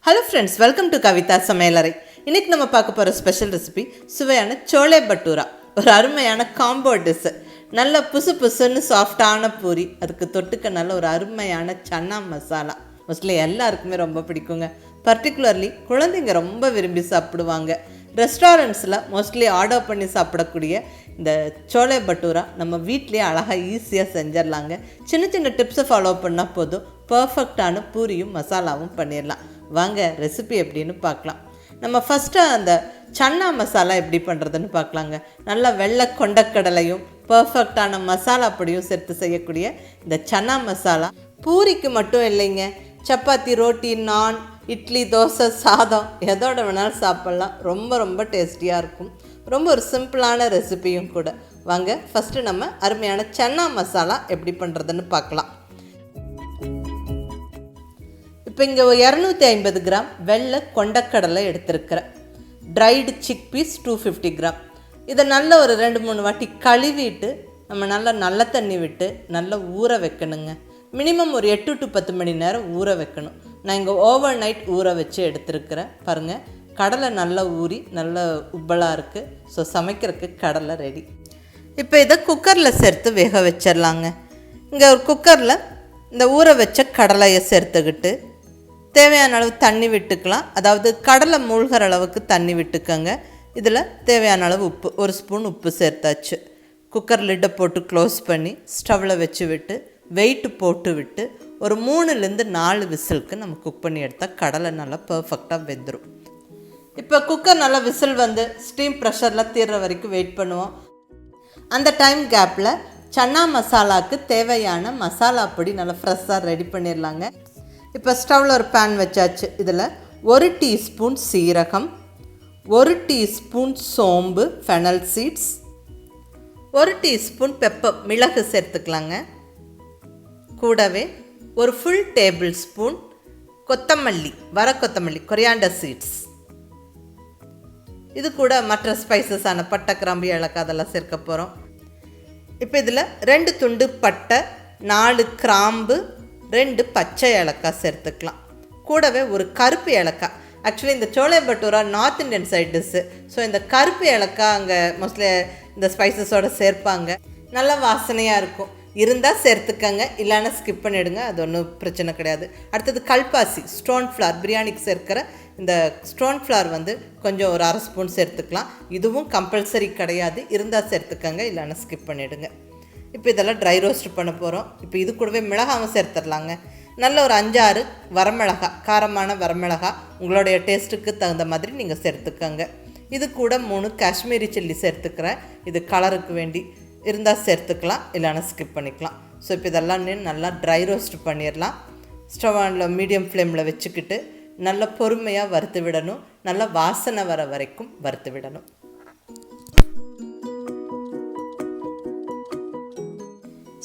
Hello friends, welcome to கவிதாசமையலறை. இன்றைக்கி நம்ம பார்க்க போகிற ஸ்பெஷல் ரெசிபி சுவையான சோளபட்டூரா. ஒரு அருமையான காம்போ டிஷ்ஷு. நல்ல புசு புசுன்னு சாஃப்டான பூரி, அதுக்கு தொட்டுக்க நல்ல ஒரு அருமையான சன்னா மசாலா. மோஸ்ட்லி எல்லாருக்குமே ரொம்ப பிடிக்குங்க. பர்டிகுலர்லி குழந்தைங்க ரொம்ப விரும்பி சாப்பிடுவாங்க. ரெஸ்டாரண்ட்ஸில் மோஸ்ட்லி ஆர்டர் பண்ணி சாப்பிடக்கூடிய இந்த சோளபட்டூரா நம்ம வீட்லேயே அழகாக ஈஸியாக செஞ்சிடலாங்க. சின்ன சின்ன டிப்ஸை ஃபாலோ பண்ணால் போதும், பர்ஃபெக்டான பூரியும் மசாலாவும் பண்ணிடலாம். வாங்க ரெசிபி எப்படின்னு பார்க்கலாம். நம்ம ஃபஸ்ட்டு அந்த சன்னா மசாலா எப்படி பண்ணுறதுன்னு பார்க்கலாங்க. நல்லா வெள்ளை கொண்டக்கடலையும் பர்ஃபெக்டான மசாலா பொடியும் சேர்த்து செய்யக்கூடிய இந்த சன்னா மசாலா பூரிக்கு மட்டும் இல்லைங்க, சப்பாத்தி, ரோட்டி, நான், இட்லி, தோசை, சாதம் எதோட வேணாலும் சாப்பிட்லாம். ரொம்ப ரொம்ப டேஸ்டியாக இருக்கும். ரொம்ப ஒரு சிம்பிளான ரெசிபியும் கூட. வாங்க ஃபஸ்ட்டு நம்ம அருமையான சன்னா மசாலா எப்படி பண்ணுறதுன்னு பார்க்கலாம். இப்போ இங்கே 250 கிராம் வெள்ளை கொண்டக்கடலை எடுத்துருக்கிறேன். Dried chickpeas 250 gram. இதை நல்ல ஒரு 2-3 வாட்டி கழுவிட்டு நம்ம நல்ல தண்ணி விட்டு நல்லா ஊற வைக்கணுங்க. மினிமம் ஒரு 8 to 10 மணி நேரம் ஊற வைக்கணும். நான் இங்கே ஓவர் நைட் ஊற வச்சு எடுத்துருக்கிறேன். பாருங்கள், கடலை நல்லா ஊறி நல்ல உப்பலாக இருக்குது. ஸோ சமைக்கிறதுக்கு கடலை ரெடி. இப்போ இதை குக்கரில் சேர்த்து வேக வச்சிடலாங்க. இங்கே ஒரு குக்கரில் இந்த ஊற வச்ச கடலையை சேர்த்துக்கிட்டு தேவையான அளவு தண்ணி விட்டுக்கலாம். அதாவது கடலை மூழ்கிற அளவுக்கு தண்ணி விட்டுக்கோங்க. இதில் தேவையான அளவு உப்பு, 1 ஸ்பூன் உப்பு சேர்த்தாச்சு. குக்கர் லிட்டை போட்டு க்ளோஸ் பண்ணி ஸ்டவ்வில் வச்சு விட்டு வெயிட்டு போட்டு விட்டு ஒரு 3-4 விசிலுக்கு நம்ம குக் பண்ணி எடுத்தால் கடலை நல்லா பர்ஃபெக்டாக வெந்துடும். இப்போ குக்கர் நல்லா விசில் வந்து ஸ்டீம் ப்ரெஷரில் தீர்ற வரைக்கும் வெயிட் பண்ணுவோம். அந்த டைம் கேப்பில் சன்னா மசாலாவுக்கு தேவையான மசாலா பொடி நல்லா ஃப்ரெஷ்ஷாக ரெடி பண்ணிடலாங்க. இப்போ ஸ்டவ்வில் ஒரு பேன் வச்சாச்சு. இதில் 1 டீஸ்பூன் சீரகம், 1 டீஸ்பூன் சோம்பு, ஃபெனல் சீட்ஸ், 1 டீஸ்பூன் பெப்பர், மிளகு சேர்த்துக்கலாங்க. கூடவே ஒரு ஃபுல் டேபிள் ஸ்பூன் கொத்தமல்லி, வர கொத்தமல்லி, கொரியாண்டர் சீட்ஸ். இது கூட மற்ற ஸ்பைசஸான பட்டை, கிராம்பு, ஏலக்காய் அதெல்லாம் சேர்க்க போகிறோம். இப்போ இதில் 2 துண்டு பட்டை, 4 கிராம்பு, 2 பச்சை ஏலக்காய் சேர்த்துக்கலாம். கூடவே ஒரு கருப்பு ஏலக்காய். ஆக்சுவலி இந்த chola bhatura north Indian side dish. So இந்த கருப்பு ஏலக்காய் அங்கே மோஸ்ட்லி இந்த ஸ்பைசஸோடு சேர்ப்பாங்க. நல்ல வாசனையாக இருக்கும். இருந்தால் சேர்த்துக்கங்க, இல்லைன்னா ஸ்கிப் பண்ணிவிடுங்க, அது ஒன்றும் பிரச்சனை கிடையாது. அடுத்தது கல்பாசி, ஸ்டோன் ஃப்ளார், பிரியாணிக்கு சேர்க்கிற இந்த ஸ்டோன் ஃப்ளார் வந்து கொஞ்சம் ஒரு 1/2 ஸ்பூன் சேர்த்துக்கலாம். இதுவும் கம்பல்சரி கிடையாது, இருந்தால் சேர்த்துக்கங்க, இல்லைன்னா ஸ்கிப் பண்ணிவிடுங்க. இப்போ இதெல்லாம் ட்ரை ரோஸ்ட் பண்ண போகிறோம். இப்போ இது கூடவே மிளகாவும் சேர்த்துடலாங்க. நல்ல ஒரு 5-6 வரமிளகா, காரமான வரமிளகா உங்களுடைய டேஸ்ட்டுக்கு தகுந்த மாதிரி நீங்கள் சேர்த்துக்கங்க. இது கூட 3 காஷ்மீரி சில்லி சேர்த்துக்கிறேன். இது கலருக்கு வேண்டி இருந்தால் சேர்த்துக்கலாம், இல்லைன்னா ஸ்கிப் பண்ணிக்கலாம். ஸோ இப்போ இதெல்லாம் நல்லா ட்ரை ரோஸ்ட் பண்ணிடலாம். ஸ்டவ்வில் மீடியம் ஃப்ளேமில் வச்சுக்கிட்டு நல்லா பொறுமையாக வறுத்து விடணும். நல்லா வாசனை வர வரைக்கும் வறுத்து விடணும்.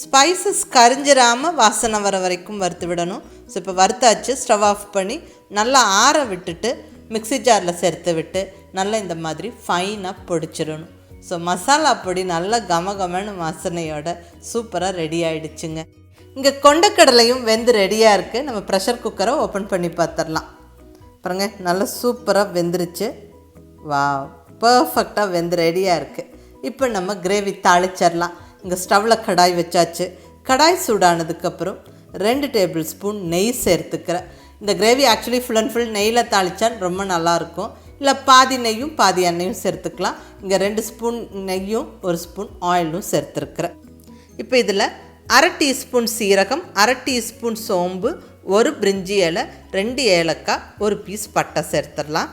ஸ்பைசஸ் கரிஞ்சிடாமல் வாசனை வர வரைக்கும் வறுத்து விடணும். ஸோ இப்போ வறுத்தாச்சு. ஸ்டவ் ஆஃப் பண்ணி நல்லா ஆற விட்டுட்டு மிக்ஸி ஜாரில் சேர்த்து விட்டு நல்லா இந்த மாதிரி ஃபைனாக பொடிச்சிடணும். ஸோ மசாலா பொடி நல்லா கமகமன்னு வாசனையோட சூப்பராக ரெடி ஆகிடுச்சுங்க. இங்கே கொண்டக்கடலையும் வெந்து ரெடியாக இருக்குது. நம்ம ப்ரெஷர் குக்கரை ஓப்பன் பண்ணி பார்த்துடலாம். பாருங்க, நல்லா சூப்பராக வெந்துருச்சு. வா, பர்ஃபெக்டாக வெந்து ரெடியாக இருக்குது. இப்போ நம்ம கிரேவி தாளிச்சிடலாம். இங்கே ஸ்டவ்வில் கடாய் வச்சாச்சு. கடாய் சூடானதுக்கப்புறம் 2 டேபிள் ஸ்பூன் நெய் சேர்த்துக்கிறேன். இந்த gravy actually full and full நெய்யில் தாளித்தால் ரொம்ப நல்லாயிருக்கும். இல்லை பாதி நெய்யும் பாதி எண்ணெயும் சேர்த்துக்கலாம். இங்கே 2 ஸ்பூன் நெய்யும் 1 ஸ்பூன் ஆயிலும் சேர்த்துருக்குறேன். இப்போ இதில் 1/2 டீஸ்பூன் சீரகம், 1/2 டீஸ்பூன் சோம்பு, 1 பிரிஞ்சி இலை, 2 ஏலக்காய், 1 பீஸ் பட்டை சேர்த்துடலாம்.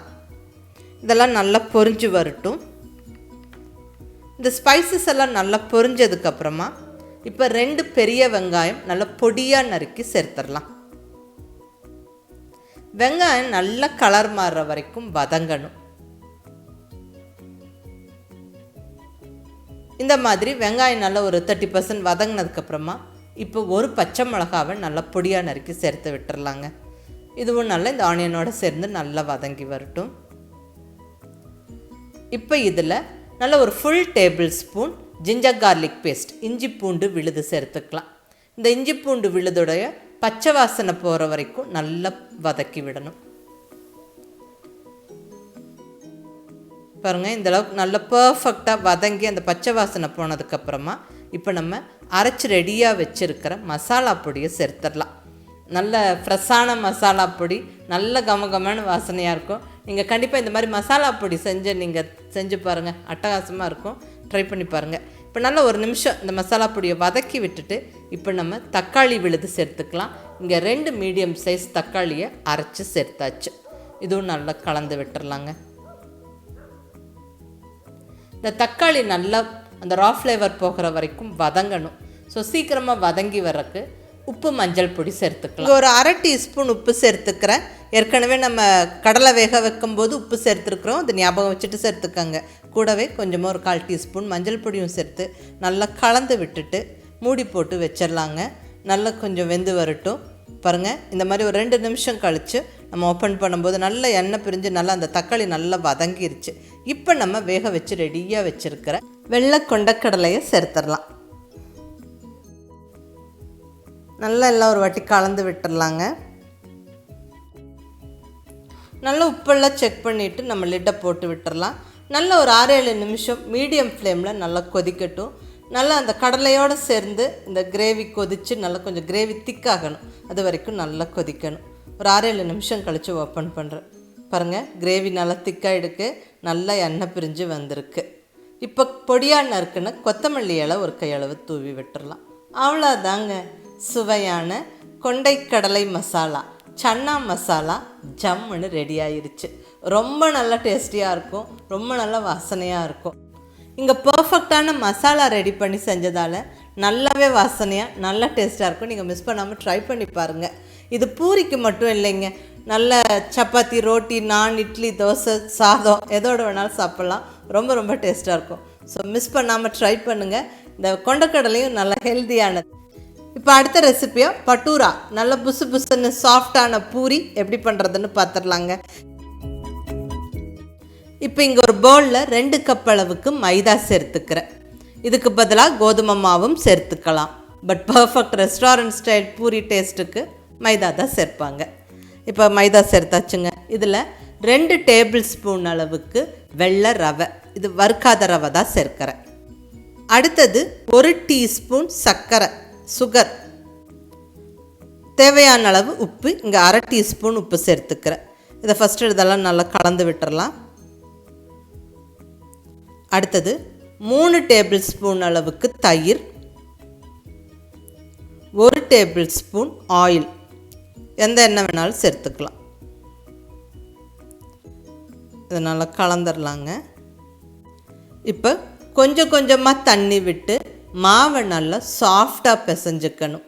இதெல்லாம் நல்லா பொரிஞ்சு வரட்டும். இந்த ஸ்பைசஸ் எல்லாம் நல்லா பொரிஞ்சதுக்கப்புறமா இப்போ 2 பெரிய வெங்காயம் நல்லா பொடியாக நறுக்கி சேர்த்துடலாம். வெங்காயம் நல்லா கலர் மாறுற வரைக்கும் வதங்கணும். இந்த மாதிரி வெங்காயம் நல்லா ஒரு 30% வதங்கினதுக்கப்புறமா இப்போ 1 பச்சை மிளகாவை நல்லா பொடியாக நறுக்கி சேர்த்து விட்டுறலாங்க. இதுவும் நல்லா இந்த ஆனியனோடு சேர்ந்து நல்லா வதங்கி வரட்டும். இப்போ இதில் நல்ல ஒரு full tablespoon ginger garlic paste, இஞ்சி பூண்டு விழுது சேர்த்துக்கலாம். இந்த இஞ்சி பூண்டு விழுதுடைய பச்சை வாசனை போகிற வரைக்கும் நல்லா வதக்கி விடணும். பாருங்கள், இந்தளவுக்கு நல்ல பர்ஃபெக்டாக வதங்கி அந்த பச்சை வாசனை போனதுக்கப்புறமா இப்போ நம்ம அரைச்சி ரெடியாக வச்சுருக்கிற மசாலா பொடியை சேர்த்துடலாம். நல்ல ஃப்ரெஷ்ஷான மசாலா பொடி, நல்ல கமகமான வாசனையாக இருக்கும். நீங்கள் கண்டிப்பாக இந்த மாதிரி மசாலா பொடி செஞ்சு பாருங்கள், அட்டகாசமாக இருக்கும். ட்ரை பண்ணி பாருங்கள். இப்போ நல்லா ஒரு நிமிஷம் இந்த மசாலா பொடியை வதக்கி விட்டுட்டு இப்போ நம்ம தக்காளி விழுது சேர்த்துக்கலாம். இங்கே 2 மீடியம் சைஸ் தக்காளியை அரைச்சி சேர்த்தாச்சு. இதுவும் நல்லா கலந்து விட்டுறலாங்க. இந்த தக்காளி நல்லா அந்த ரா ஃப்ளேவர் போகிற வரைக்கும் வதங்கணும். ஸோ சீக்கிரமாக வதங்கி வரக்கு உப்பு மஞ்சள் பொடி சேர்த்துக்கலாம். ஒரு 1/2 டீஸ்பூன் உப்பு சேர்த்துக்கிறேன். ஏற்கனவே நம்ம கடலை வேக வைக்கும்போது உப்பு சேர்த்துருக்குறோம், அது ஞாபகம் வச்சுட்டு சேர்த்துக்கோங்க. கூடவே கொஞ்சமாக ஒரு 1/4 டீஸ்பூன் மஞ்சள் பொடியும் சேர்த்து நல்லா கலந்து விட்டுட்டு மூடி போட்டு வச்சிடலாங்க. நல்லா கொஞ்சம் வெந்து வரட்டும். பாருங்கள், இந்த மாதிரி ஒரு 2 நிமிஷம் கழித்து நம்ம ஓப்பன் பண்ணும்போது நல்ல எண்ணெய் பிரிஞ்சு நல்லா அந்த தக்காளி நல்லா வதங்கிருச்சு. இப்போ நம்ம வேக வச்சு ரெடியாக வச்சுருக்கிற வெள்ளை கொண்டக்கடலையை சேர்த்துடலாம். நல்லா எல்லாம் ஒரு வாட்டி கலந்து விட்டுடலாங்க. நல்லா உப்பெல்லாம் செக் பண்ணிவிட்டு நம்ம லிட்டை போட்டு விட்டுடலாம். நல்லா ஒரு 6-7 நிமிஷம் மீடியம் ஃப்ளேமில் நல்லா கொதிக்கட்டும். நல்லா அந்த கடலையோடு சேர்ந்து இந்த கிரேவி கொதித்து நல்லா கொஞ்சம் கிரேவி திக்காகணும். அது வரைக்கும் நல்லா கொதிக்கணும். ஒரு 6-7 நிமிஷம் கழித்து ஓப்பன் பண்ணுறேன். பாருங்கள், கிரேவி நல்லா திக்காகிடுக்கு, நல்லா எண்ணெய் பிரிஞ்சு வந்திருக்கு. இப்போ பொடியாக நறுக்குன்னு கொத்தமல்லி இலை ஒரு கையளவு தூவி விட்டுடலாம். அவ்வளோதாங்க, சுவையான கொண்டைக்கடலை மசாலா, சன்னா மசாலா ஜம்முன்னு ரெடி ஆயிருச்சு. ரொம்ப நல்லா டேஸ்டியாக இருக்கும், ரொம்ப நல்லா வாசனையாக இருக்கும். இங்கே பர்ஃபெக்டான மசாலா ரெடி பண்ணி செஞ்சதால் நல்லாவே வாசனையாக நல்லா டேஸ்ட்டாக இருக்கும். நீங்கள் மிஸ் பண்ணாமல் ட்ரை பண்ணி பாருங்கள். இது பூரிக்கு மட்டும் இல்லைங்க, நல்ல சப்பாத்தி, ரோட்டி, நான், இட்லி, தோசை, சாதம் எதோடு வேணாலும் சாப்பிட்லாம். ரொம்ப ரொம்ப டேஸ்ட்டாக இருக்கும். ஸோ மிஸ் பண்ணாமல் ட்ரை பண்ணுங்கள். இந்த கொண்டக்கடலையும் நல்லா ஹெல்த்தியானது. இப்போ அடுத்த ரெசிபியாக பட்டூரா, நல்ல புசு புசுன்னு சாஃப்டான பூரி எப்படி பண்ணுறதுன்னு பார்த்துடலாங்க. இப்போ இங்கே ஒரு பவுலில் 2 கப் அளவுக்கு மைதா சேர்த்துக்கிறேன். இதுக்கு பதிலாக கோதுமை மாவும் சேர்த்துக்கலாம். But perfect restaurant style puri டேஸ்ட்டுக்கு மைதா தான் சேர்ப்பாங்க. இப்போ மைதா சேர்த்தாச்சுங்க. இதில் 2 டேபிள் ஸ்பூன் அளவுக்கு வெள்ளை ரவை, இது வறுக்காத ரவை தான் சேர்க்கிறேன். அடுத்தது 1 டீஸ்பூன் சர்க்கரை, சுகர், தேவையான அளவு உப்பு, இங்கே 1/2 டீஸ்பூன் உப்பு சேர்த்துக்கிறேன். இதை ஃபஸ்ட்டு இதெல்லாம் நல்லா கலந்து விட்டுறலாம். அடுத்தது 3 டேபிள் ஸ்பூன் அளவுக்கு தயிர், 1 டேபிள் ஸ்பூன் ஆயில், எந்த எண்ணெய் வேணாலும் சேர்த்துக்கலாம். இதை நல்லா கலந்துடலாங்க. இப்போ கொஞ்சம் கொஞ்சமாக தண்ணி விட்டு மாவை நல்லா சாஃப்டாக பிசைஞ்சுக்கணும்.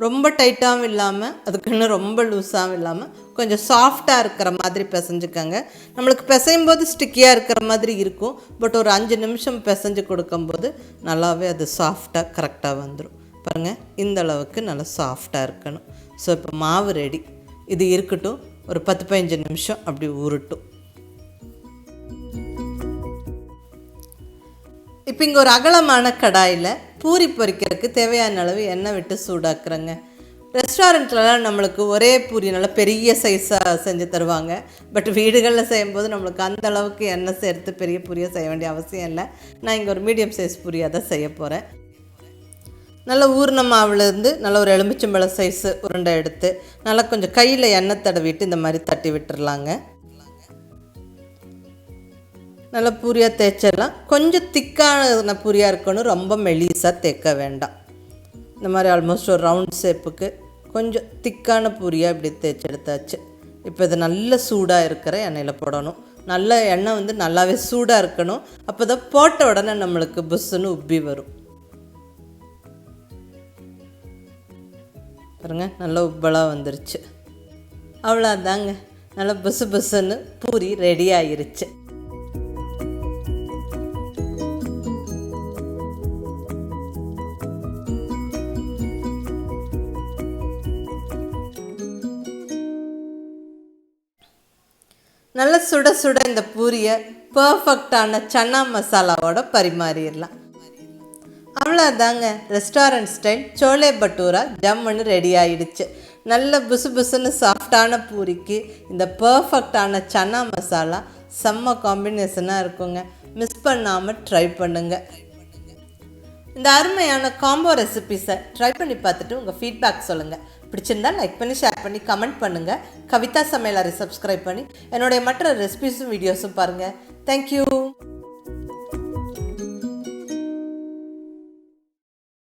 ரொம்ப டைட்டாகவும் இல்லாமல் அதுக்குன்னு ரொம்ப லூஸாகவும் இல்லாமல் கொஞ்சம் சாஃப்டாக இருக்கிற மாதிரி பிசைஞ்சுக்கங்க. நம்மளுக்கு பிசையும் போது ஸ்டிக்கியாக இருக்கிற மாதிரி இருக்கும். பட் ஒரு 5 நிமிஷம் பிசைஞ்சு கொடுக்கும்போது நல்லாவே அது சாஃப்டாக கரெக்டாக வந்துடும். பாருங்கள், இந்த அளவுக்கு நல்லா சாஃப்டாக இருக்கணும். ஸோ இப்போ மாவு ரெடி. இது இருக்கட்டும், ஒரு 10-15 நிமிஷம் அப்படி ஊறட்டும். இப்போ இங்கே ஒரு அகலமான கடாயில் பூரி பொரிக்கிறதுக்கு தேவையான அளவு எண்ணெய் விட்டு சூடாக்குறேங்க. ரெஸ்டாரண்ட்லலாம் நம்மளுக்கு ஒரே பூரி நல்லா பெரிய சைஸாக செஞ்சு தருவாங்க. பட் வீடுகளில் செய்யும்போது நம்மளுக்கு அந்த அளவுக்கு எண்ணெய் சேர்த்து பெரிய பூரியாக செய்ய வேண்டிய அவசியம் இல்லை. நான் இங்கே ஒரு மீடியம் சைஸ் பூரியாக தான் செய்ய போகிறேன். நல்லா ஊர்ன மாவுலேருந்து நல்லா ஒரு எலுமிச்சம்பழம் சைஸு உருண்டை எடுத்து நல்லா கொஞ்சம் கையில் எண்ணெய் தடவிட்டு இந்த மாதிரி தட்டி விட்டுறலாங்க. நல்லா பூரியாக தேய்ச்சிடலாம். கொஞ்சம் திக்கான பூரியாக இருக்கணும், ரொம்ப மெலிசாக தேய்க்க வேண்டாம். இந்த மாதிரி ஆல்மோஸ்ட் ஒரு ரவுண்ட் ஷேப்புக்கு கொஞ்சம் திக்கான பூரியாக இப்படி தேய்ச்சி எடுத்தாச்சு. இப்போ இது நல்ல சூடாக இருக்கிற எண்ணெயில் போடணும். நல்ல எண்ணெய் வந்து நல்லாவே சூடாக இருக்கணும். அப்போ தான் போட்ட உடனே நம்மளுக்கு புஷ்ஷுன்னு உப்பி வரும். பாருங்க, நல்லா உப்பலாக வந்துருச்சு. அவ்வளோதாங்க, நல்லா புசு புசுன்னு பூரி ரெடி ஆயிருச்சு. நல்லா சுட சுட இந்த பூரியை பர்ஃபெக்டான சன்னா மசாலாவோட பரிமாறிடலாம். அவ்வளோதாங்க, ரெஸ்டாரண்ட் ஸ்டைல் சோலே பட்டூரா ஜம்முன்னு ரெடி ஆகிடுச்சு. நல்ல புசு புசுன்னு சாஃப்டான பூரிக்கு இந்த பர்ஃபெக்டான சன்னா மசாலா செம்ம காம்பினேஷனாக இருக்குங்க. மிஸ் பண்ணாமல் ட்ரை பண்ணுங்கள். இந்த அருமையான காம்போ ரெசிபீஸை ட்ரை பண்ணி பார்த்துட்டு உங்கள் ஃபீட்பேக் சொல்லுங்கள். பிடிச்சிருந்தா லைக் பண்ணி ஷேர் பண்ணி கமெண்ட் பண்ணுங்கள். கவிதா சமையலறை சப்ஸ்கிரைப் பண்ணி என்னுடைய மற்ற ரெசிபீஸும் வீடியோஸும் பாருங்கள். தேங்க்யூ.